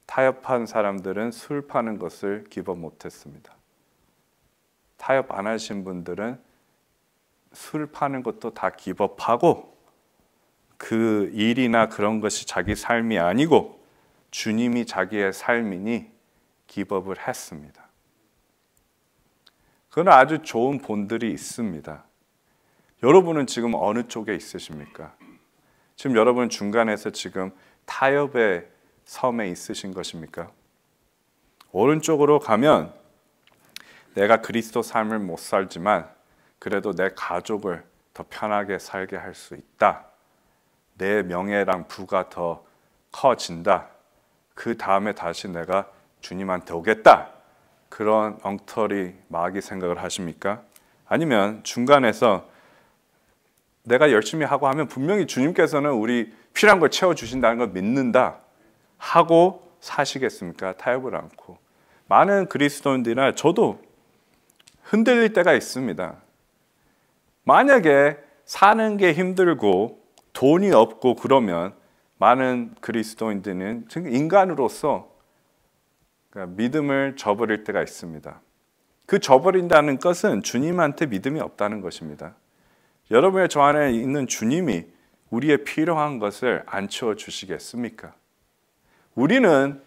타협한 사람들은 술 파는 것을 기버 못했습니다. 타협 안 하신 분들은 술 파는 것도 다 기법하고 그 일이나 그런 것이 자기 삶이 아니고 주님이 자기의 삶이니 기법을 했습니다. 그건 아주 좋은 본들이 있습니다. 여러분은 지금 어느 쪽에 있으십니까? 지금 여러분 중간에서 지금 타협의 섬에 있으신 것입니까? 오른쪽으로 가면 내가 그리스도 삶을 못 살지만 그래도 내 가족을 더 편하게 살게 할 수 있다. 내 명예랑 부가 더 커진다. 그 다음에 다시 내가 주님한테 오겠다. 그런 엉터리 마귀 생각을 하십니까? 아니면 중간에서 내가 열심히 하고 하면 분명히 주님께서는 우리 필요한 걸 채워주신다는 걸 믿는다 하고 사시겠습니까? 타협을 않고. 많은 그리스도인들이나 저도 흔들릴 때가 있습니다. 만약에 사는 게 힘들고 돈이 없고 그러면 많은 그리스도인들은 인간으로서 믿음을 저버릴 때가 있습니다. 그 저버린다는 것은 주님한테 믿음이 없다는 것입니다. 여러분의 저 안에 있는 주님이 우리의 필요한 것을 안 채워주시겠습니까? 우리는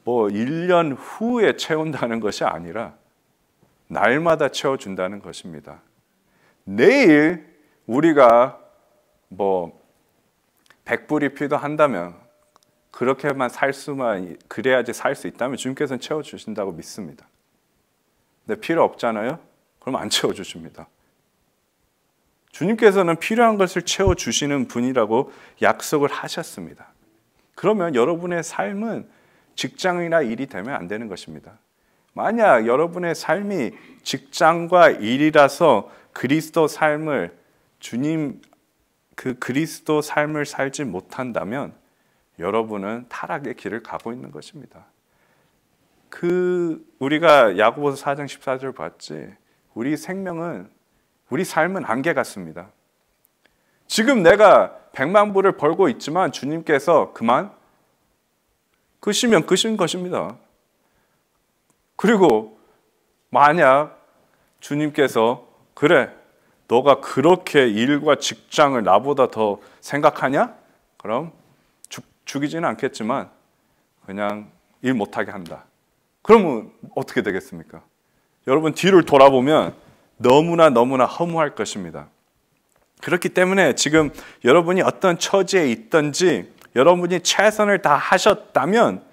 1년 후에 채운다는 것이 아니라 날마다 채워준다는 것입니다. 내일 우리가 뭐 100불이 필요한다면 그렇게만 그래야지 살 수 있다면 주님께서는 채워주신다고 믿습니다. 근데 필요 없잖아요? 그럼 안 채워주십니다. 주님께서는 필요한 것을 채워주시는 분이라고 약속을 하셨습니다. 그러면 여러분의 삶은 직장이나 일이 되면 안 되는 것입니다. 만약 여러분의 삶이 직장과 일이라서 그리스도 삶을 그리스도 삶을 살지 못한다면 여러분은 타락의 길을 가고 있는 것입니다. 우리가 야고보서 4장 14절 봤지? 우리 삶은 안개 같습니다. 지금 내가 100만 불을 벌고 있지만 주님께서 그만 끄시면 끄신 것입니다. 그리고 만약 주님께서 그래, 너가 그렇게 일과 직장을 나보다 더 생각하냐? 그럼 죽이지는 않겠지만 그냥 일 못하게 한다. 그러면 어떻게 되겠습니까? 여러분 뒤를 돌아보면 너무나 허무할 것입니다. 그렇기 때문에 지금 여러분이 어떤 처지에 있든지 여러분이 최선을 다 하셨다면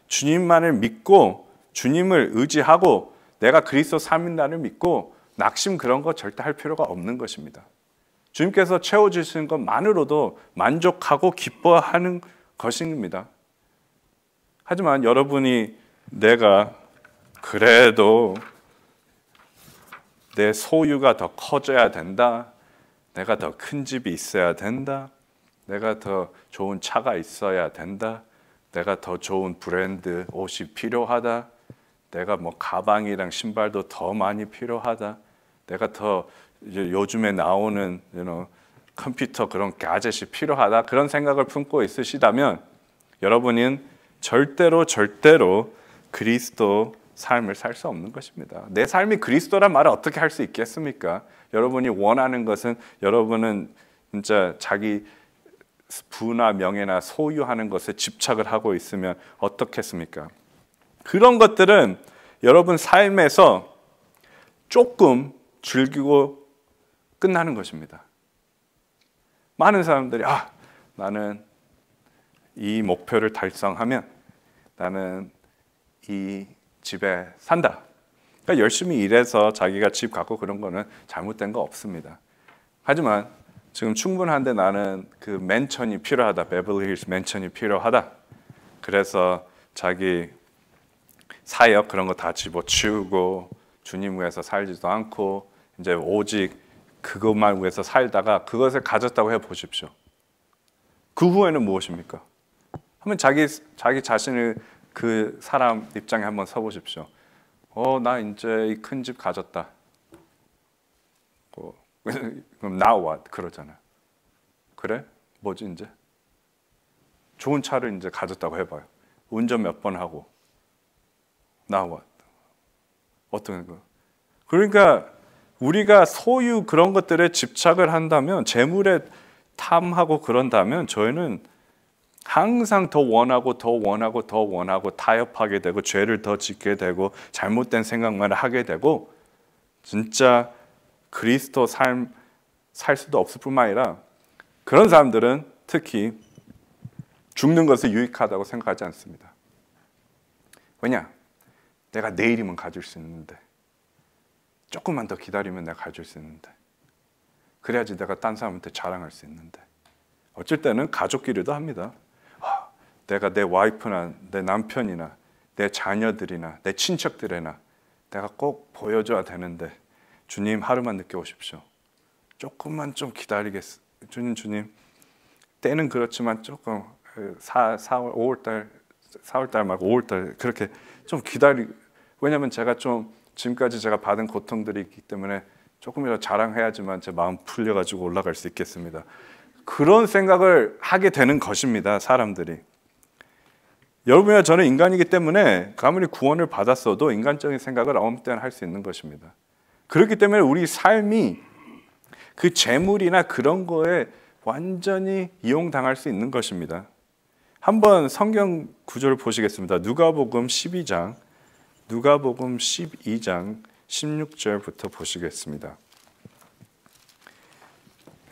주님만을 믿고 주님을 의지하고 내가 그리스도 삶인다를 믿고 낙심 그런 거 절대 할 필요가 없는 것입니다. 주님께서 채워주시는 것만으로도 만족하고 기뻐하는 것입니다. 하지만 여러분이 내가 그래도 내 소유가 더 커져야 된다. 내가 더 큰 집이 있어야 된다. 내가 더 좋은 차가 있어야 된다. 내가 더 좋은 브랜드 옷이 필요하다. 내가 뭐 가방이랑 신발도 더 많이 필요하다. 내가 더 이제 요즘에 나오는 컴퓨터 그런 가젯이 필요하다. 그런 생각을 품고 있으시다면 여러분은 절대로 그리스도 삶을 살 수 없는 것입니다. 내 삶이 그리스도란 말을 어떻게 할 수 있겠습니까? 여러분이 원하는 것은 여러분은 진짜 자기 부나 명예나 소유하는 것에 집착을 하고 있으면 어떻겠습니까? 그런 것들은 여러분 삶에서 조금 즐기고 끝나는 것입니다. 많은 사람들이 나는 이 목표를 달성하면 나는 이 집에 산다. 그러니까 열심히 일해서 자기가 집 갖고 그런 거는 잘못된 거 없습니다. 하지만 지금 충분한데 나는 그 맨션이 필요하다. 베벌리힐스 맨션이 필요하다. 그래서 자기 사역 그런 거 다 집어치우고 주님 위해서 살지도 않고 이제 오직 그것만 위해서 살다가 그것을 가졌다고 해 보십시오. 그 후에는 무엇입니까? 한번 자기 자신을 그 사람 입장에 한번 서보십시오. 나 이제 이 큰 집 가졌다. 그럼 now what? 그러잖아요. 그래? 뭐지 이제? 좋은 차를 이제 가졌다고 해봐요. 운전 몇 번 하고. now what? 어떤 거? 그러니까 우리가 소유 그런 것들에 집착을 한다면 재물에 탐하고 그런다면 저희는 항상 더 원하고 타협하게 되고 죄를 더 짓게 되고 잘못된 생각만 하게 되고 진짜 그리스도 삶 살 수도 없을 뿐만 아니라 그런 사람들은 특히 죽는 것을 유익하다고 생각하지 않습니다. 왜냐? 내가 내일이면 가질 수 있는데 조금만 더 기다리면 내가 가질 수 있는데 그래야지 내가 딴 사람한테 자랑할 수 있는데 어쩔 때는 가족끼리도 합니다. 내가 내 와이프나 내 남편이나 내 자녀들이나 내 친척들이나 내가 꼭 보여줘야 되는데 주님 하루만 늦게 오십시오. 조금만 좀 기다리겠어. 주님 때는 그렇지만 조금 4월달 말고 5월달 그렇게 좀 왜냐하면 제가 좀 지금까지 제가 받은 고통들이 있기 때문에 조금이라도 자랑해야지만 제 마음 풀려가지고 올라갈 수 있겠습니다. 그런 생각을 하게 되는 것입니다. 사람들이. 여러분이나 저는 인간이기 때문에 아무리 구원을 받았어도 인간적인 생각을 아무 때나 할 수 있는 것입니다. 그렇기 때문에 우리 삶이 그 재물이나 그런 거에 완전히 이용당할 수 있는 것입니다. 한번 성경 구절을 보시겠습니다. 누가복음 12장 16절부터 보시겠습니다.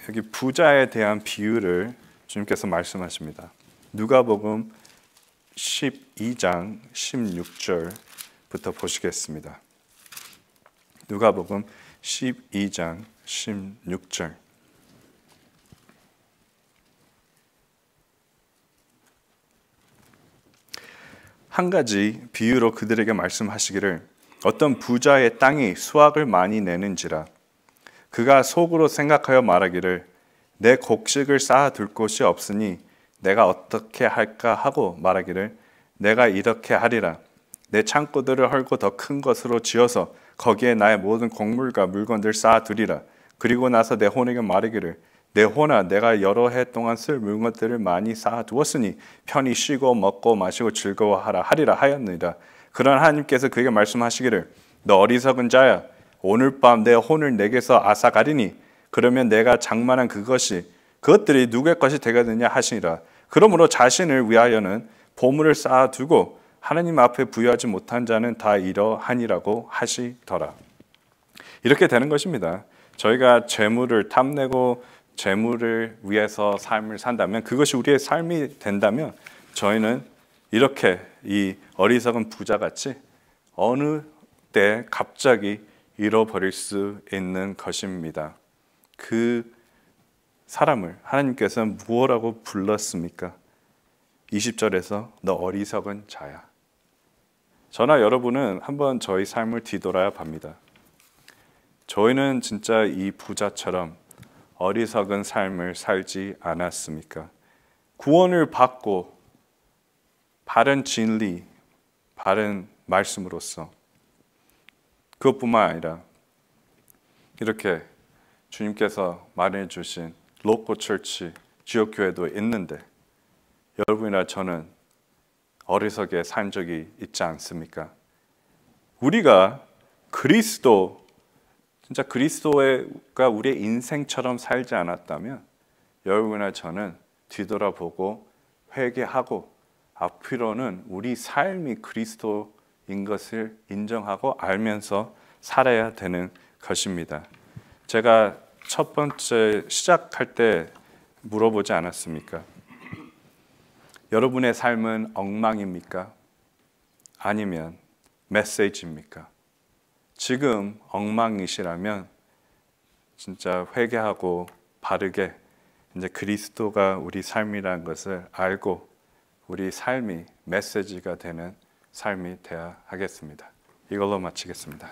여기 부자에 대한 비유를 주님께서 말씀하십니다. 누가복음 12장 16절부터 보시겠습니다. 누가복음 12장 16절. 한 가지 비유로 그들에게 말씀하시기를 어떤 부자의 땅이 수확을 많이 내는지라 그가 속으로 생각하여 말하기를 내 곡식을 쌓아둘 곳이 없으니 내가 어떻게 할까 하고 말하기를 내가 이렇게 하리라 내 창고들을 헐고 더 큰 것으로 지어서 거기에 나의 모든 곡물과 물건들 쌓아두리라. 그리고 나서 내 혼에게 말하기를 내 혼아 내가 여러 해 동안 쓸 물건들을 많이 쌓아두었으니 편히 쉬고 먹고 마시고 즐거워하라 하리라 하였느니라. 그러나 하나님께서 그에게 말씀하시기를 너 어리석은 자야 오늘 밤 내 혼을 내게서 앗아가리니 그러면 내가 장만한 그것들이 누구의 것이 되겠느냐 하시니라. 그러므로 자신을 위하여는 보물을 쌓아두고 하나님 앞에 부여하지 못한 자는 다 이러하니라고 하시더라. 이렇게 되는 것입니다. 저희가 재물을 탐내고 재물을 위해서 삶을 산다면 그것이 우리의 삶이 된다면 저희는 이렇게 이 어리석은 부자같이 어느 때 갑자기 잃어버릴 수 있는 것입니다. 그 사람을 하나님께서 무엇라고 불렀습니까? 20절에서 너 어리석은 자야. 저나 여러분은 한번 저희 삶을 뒤돌아야 합니다. 저희는 진짜 이 부자처럼 어리석은 삶을 살지 않았습니까? 구원을 받고 바른 진리, 바른 말씀으로써 그것뿐만 아니라 이렇게 주님께서 마련해 주신 로코 철치, 지역교회도 있는데 여러분이나 저는 어리석게 산 적이 있지 않습니까? 우리가 진짜 그리스도가 우리의 인생처럼 살지 않았다면 여러분이나 저는 뒤돌아보고 회개하고 앞으로는 우리 삶이 그리스도인 것을 인정하고 알면서 살아야 되는 것입니다. 제가 첫 번째 시작할 때 물어보지 않았습니까? 여러분의 삶은 엉망입니까? 아니면 메시지입니까? 지금 엉망이시라면 진짜 회개하고 바르게 이제 그리스도가 우리 삶이라는 것을 알고 우리 삶이 메시지가 되는 삶이 되어야 하겠습니다. 이걸로 마치겠습니다.